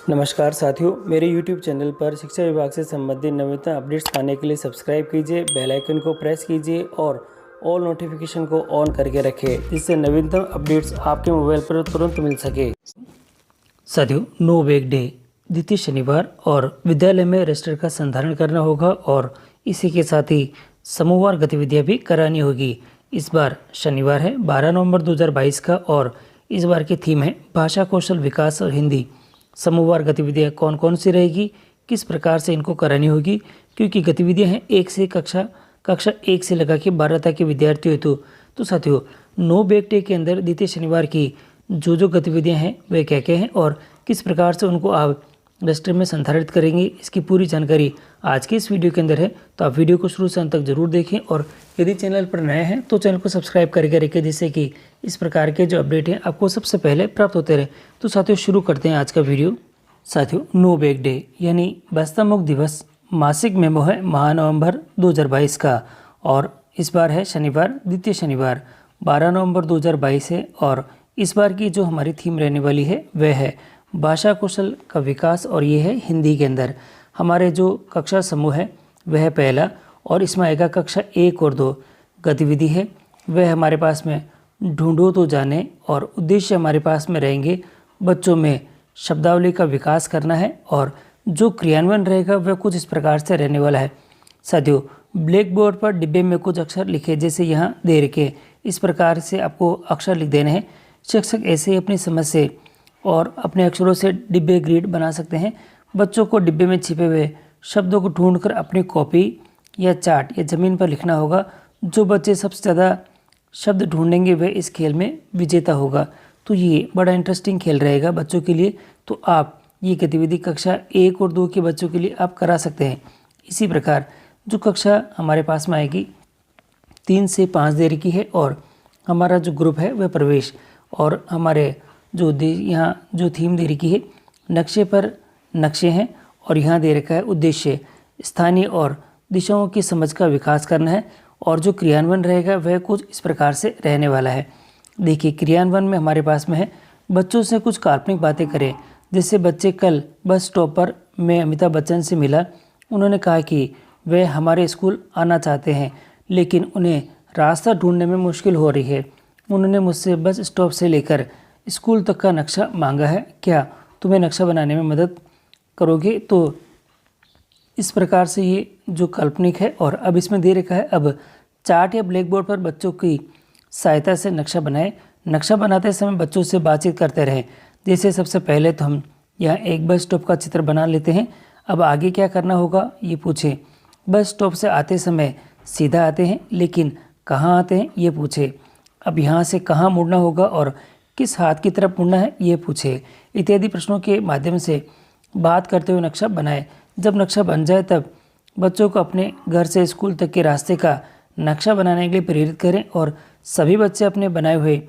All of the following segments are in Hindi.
नमस्कार साथियों, मेरे YouTube चैनल पर शिक्षा विभाग से संबंधित नवीनतम अपडेट्स पाने के लिए सब्सक्राइब कीजिए, बेल आइकन को प्रेस कीजिए और ऑल नोटिफिकेशन को ऑन करके रखें, जिससे नवीनतम अपडेट्स आपके मोबाइल पर तुरंत मिल सके। साथियों, नो बैग डे द्वितीय शनिवार और विद्यालय में रजिस्टर का संधारण करना होगा और इसी के साथ ही समूहवार गतिविधियाँ भी करानी होगी। इस बार शनिवार है 12 नवंबर 2022 का और इस बार की थीम है भाषा कौशल विकास और हिंदी। समूहवार गतिविधियाँ कौन कौन सी रहेगी, किस प्रकार से इनको करानी होगी, क्योंकि गतिविधियाँ हैं कक्षा 1 से लगा के 12 तक के विद्यार्थियों हेतु। तो साथियों, नो बैग डे के अंदर द्वितीय शनिवार की जो गतिविधियाँ हैं वे क्या क्या हैं और किस प्रकार से उनको आप रजिस्टर में संधारित करेंगे, इसकी पूरी जानकारी आज के इस वीडियो के अंदर है। तो आप वीडियो को शुरू से अंत तक जरूर देखें और यदि चैनल पर नए हैं तो चैनल को सब्सक्राइब करके रखें, जिससे कि इस प्रकार के जो अपडेट हैं आपको सबसे पहले प्राप्त होते रहे। तो साथियों, शुरू करते हैं आज का वीडियो। साथियों, नो बैग डे यानी बस्ता मुक्त दिवस मासिक मेमो है महानवंबर 2022 का और इस बार है शनिवार, द्वितीय शनिवार 12 नवंबर 2022 है और इस बार की जो हमारी थीम रहने वाली है वह है भाषा कौशल का विकास और ये है हिंदी के अंदर। हमारे जो कक्षा समूह है वह है पहला और इसमें आएगा कक्षा 1 और 2। गतिविधि है वह हमारे पास में ढूंढो तो जाने और उद्देश्य हमारे पास में रहेंगे बच्चों में शब्दावली का विकास करना है और जो क्रियान्वयन रहेगा वह कुछ इस प्रकार से रहने वाला है। साथियों, ब्लैक बोर्ड पर डिब्बे में कुछ अक्षर लिखे, जैसे यहाँ दे रखे, इस प्रकार से आपको अक्षर लिख देने हैं। शिक्षक ऐसे ही अपनी समझ से और अपने अक्षरों से डिब्बे ग्रिड बना सकते हैं। बच्चों को डिब्बे में छिपे हुए शब्दों को ढूंढकर अपनी कॉपी या चार्ट या ज़मीन पर लिखना होगा। जो बच्चे सबसे ज़्यादा शब्द ढूंढेंगे वह इस खेल में विजेता होगा। तो ये बड़ा इंटरेस्टिंग खेल रहेगा बच्चों के लिए। तो आप ये गतिविधि कक्षा 1 और 2 के बच्चों के लिए आप करा सकते हैं। इसी प्रकार जो कक्षा हमारे पास में आएगी 3 से 5 देर की है और हमारा जो ग्रुप है वह प्रवेश और हमारे जो यहाँ जो थीम दे रखी है, नक्शे पर नक्शे हैं और यहाँ दे रखा है उद्देश्य स्थानीय और दिशाओं की समझ का विकास करना है और जो क्रियान्वयन रहेगा वह कुछ इस प्रकार से रहने वाला है। देखिए, क्रियान्वयन में हमारे पास में है बच्चों से कुछ काल्पनिक बातें करें। जैसे बच्चे कल बस स्टॉप पर मैं अमिताभ बच्चन से मिला, उन्होंने कहा कि वह हमारे स्कूल आना चाहते हैं लेकिन उन्हें रास्ता ढूंढने में मुश्किल हो रही है। उन्होंने मुझसे बस स्टॉप से लेकर स्कूल तक का नक्शा मांगा है, क्या तुम्हें नक्शा बनाने में मदद करोगे? तो इस प्रकार से ये जो काल्पनिक है और अब इसमें दे रखा है अब चार्ट या ब्लैक बोर्ड पर बच्चों की सहायता से नक्शा बनाएं। नक्शा बनाते समय बच्चों से बातचीत करते रहें। जैसे सबसे पहले तो हम यहाँ एक बस स्टॉप का चित्र बना लेते हैं। अब आगे क्या करना होगा ये पूछें। बस स्टॉप से आते समय सीधा आते हैं लेकिन कहाँ आते हैं ये पूछे। अब यहाँ से कहाँ मुड़ना होगा और किस हाथ की तरफ मुड़ना है ये पूछे। इत्यादि प्रश्नों के माध्यम से बात करते हुए नक्शा बनाए। जब नक्शा बन जाए तब बच्चों को अपने घर से स्कूल तक के रास्ते का नक्शा बनाने के लिए प्रेरित करें और सभी बच्चे अपने बनाए हुए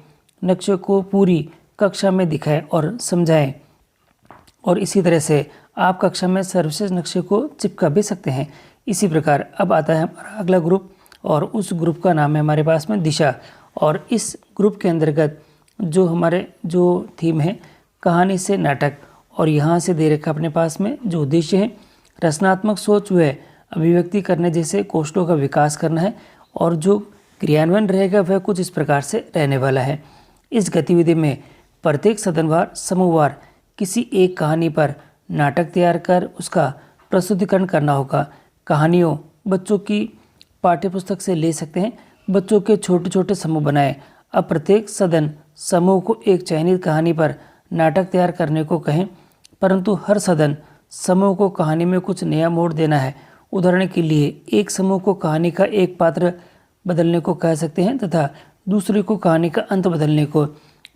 नक्शे को पूरी कक्षा में दिखाएं और समझाएं। और इसी तरह से आप कक्षा में सर्वश्रेष्ठ नक्शे को चिपका भी सकते हैं। इसी प्रकार अब आता है हमारा अगला ग्रुप और उस ग्रुप का नाम है हमारे पास में दिशा। और इस ग्रुप के अंतर्गत जो हमारे जो थीम है कहानी से नाटक और यहाँ से दे रखा अपने पास में जो उद्देश्य है रचनात्मक सोच व अभिव्यक्ति करने जैसे कौशलों का विकास करना है और जो क्रियान्वयन रहेगा वह कुछ इस प्रकार से रहने वाला है। इस गतिविधि में प्रत्येक सदनवार समूहवार किसी एक कहानी पर नाटक तैयार कर उसका प्रस्तुतिकरण करना होगा। कहानियों बच्चों की पाठ्यपुस्तक से ले सकते हैं। बच्चों के छोटे छोटे समूह बनाएं। अब प्रत्येक सदन समूह को एक चयनित कहानी पर नाटक तैयार करने को कहें, परंतु हर सदन समूह को कहानी में कुछ नया मोड़ देना है। उदाहरण के लिए एक समूह को कहानी का एक पात्र बदलने को कह सकते हैं तथा दूसरे को कहानी का अंत बदलने को।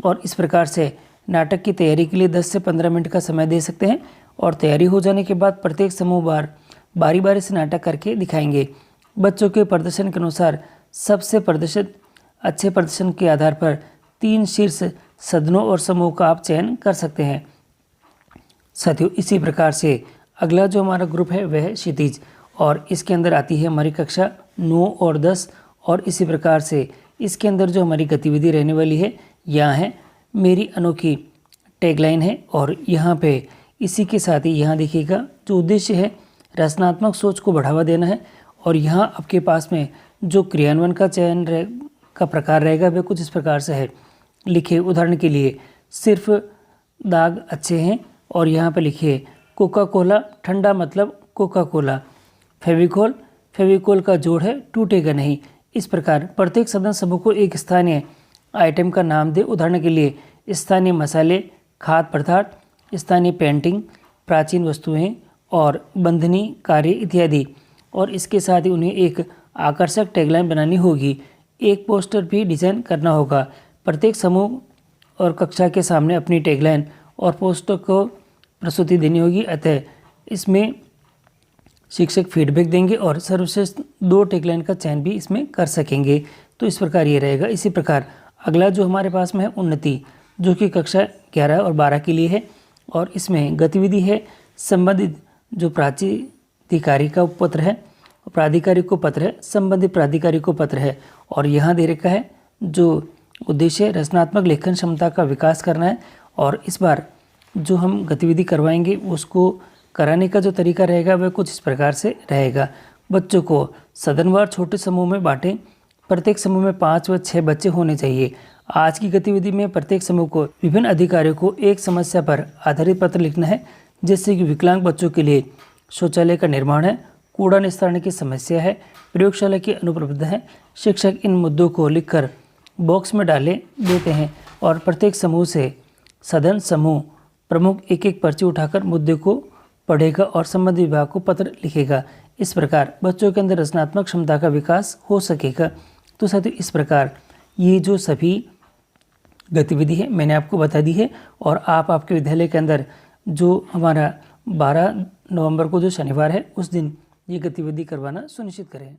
और इस प्रकार से नाटक की तैयारी के लिए 10 से 15 मिनट का समय दे सकते हैं और तैयारी हो जाने के बाद प्रत्येक समूह बारी बारी से नाटक करके दिखाएंगे। बच्चों के प्रदर्शन के अनुसार सबसे अच्छे प्रदर्शन के आधार पर 3 शीर्ष सदनों और समूह का आप चयन कर सकते हैं। साथियों, इसी प्रकार से अगला जो हमारा ग्रुप है वह है क्षितिज और इसके अंदर आती है हमारी कक्षा 9 और 10 और इसी प्रकार से इसके अंदर जो हमारी गतिविधि रहने वाली है यहाँ है मेरी अनोखी टैगलाइन है और यहाँ पे इसी के साथ ही यहाँ देखिएगा जो उद्देश्य है रचनात्मक सोच को बढ़ावा देना है। और यहाँ आपके पास में जो क्रियान्वयन का चयन का प्रकार रहेगा वह कुछ इस प्रकार से है। लिखिए उदाहरण के लिए सिर्फ दाग अच्छे हैं, और यहाँ पे लिखिए कोका कोला ठंडा मतलब कोका कोला। फेविकोल, फेविकोल का जोड़ है टूटेगा नहीं। इस प्रकार प्रत्येक साधन समूह को एक स्थानीय आइटम का नाम दे। उदाहरण के लिए स्थानीय मसाले, खाद्य पदार्थ, स्थानीय पेंटिंग, प्राचीन वस्तुएं और बंधनी कार्य इत्यादि। और इसके साथ ही उन्हें एक आकर्षक टैगलाइन बनानी होगी। एक पोस्टर भी डिजाइन करना होगा। प्रत्येक समूह और कक्षा के सामने अपनी टैगलाइन और पोस्टर को प्रस्तुति देनी होगी। अतः इसमें शिक्षक फीडबैक देंगे और सर्वश्रेष्ठ 2 टैगलाइन का चयन भी इसमें कर सकेंगे। तो इस प्रकार ये रहेगा। इसी प्रकार अगला जो हमारे पास में है उन्नति, जो कि कक्षा 11 और 12 के लिए है। और इसमें गतिविधि है संबंधित जो प्राधिकारी का उपपत्र है, प्राधिकारी को पत्र है, संबंधित प्राधिकारी को पत्र है। और यहाँ दे रखा है जो उद्देश्य रचनात्मक लेखन क्षमता का विकास करना है। और इस बार जो हम गतिविधि करवाएंगे उसको कराने का जो तरीका रहेगा वह कुछ इस प्रकार से रहेगा। बच्चों को सदनवार छोटे समूह में बांटें। प्रत्येक समूह में 5 व 6 बच्चे होने चाहिए। आज की गतिविधि में प्रत्येक समूह को विभिन्न अधिकारियों को एक समस्या पर आधारित पत्र लिखना है, जैसे कि विकलांग बच्चों के लिए शौचालय का निर्माण है, कूड़ा निस्तारण की समस्या है, प्रयोगशाला की अनुपलब्ध है। शिक्षक इन मुद्दों को लिखकर बॉक्स में डाले देते हैं और प्रत्येक समूह से सदन समूह प्रमुख एक एक पर्ची उठाकर मुद्दे को पढ़ेगा और संबंधित विभाग को पत्र लिखेगा। इस प्रकार बच्चों के अंदर रचनात्मक क्षमता का विकास हो सकेगा। तो साथियों इस प्रकार ये जो सभी गतिविधि है मैंने आपको बता दी है। और आप आपके विद्यालय के अंदर जो हमारा 12 नवंबर को जो शनिवार है उस दिन ये गतिविधि करवाना सुनिश्चित करें।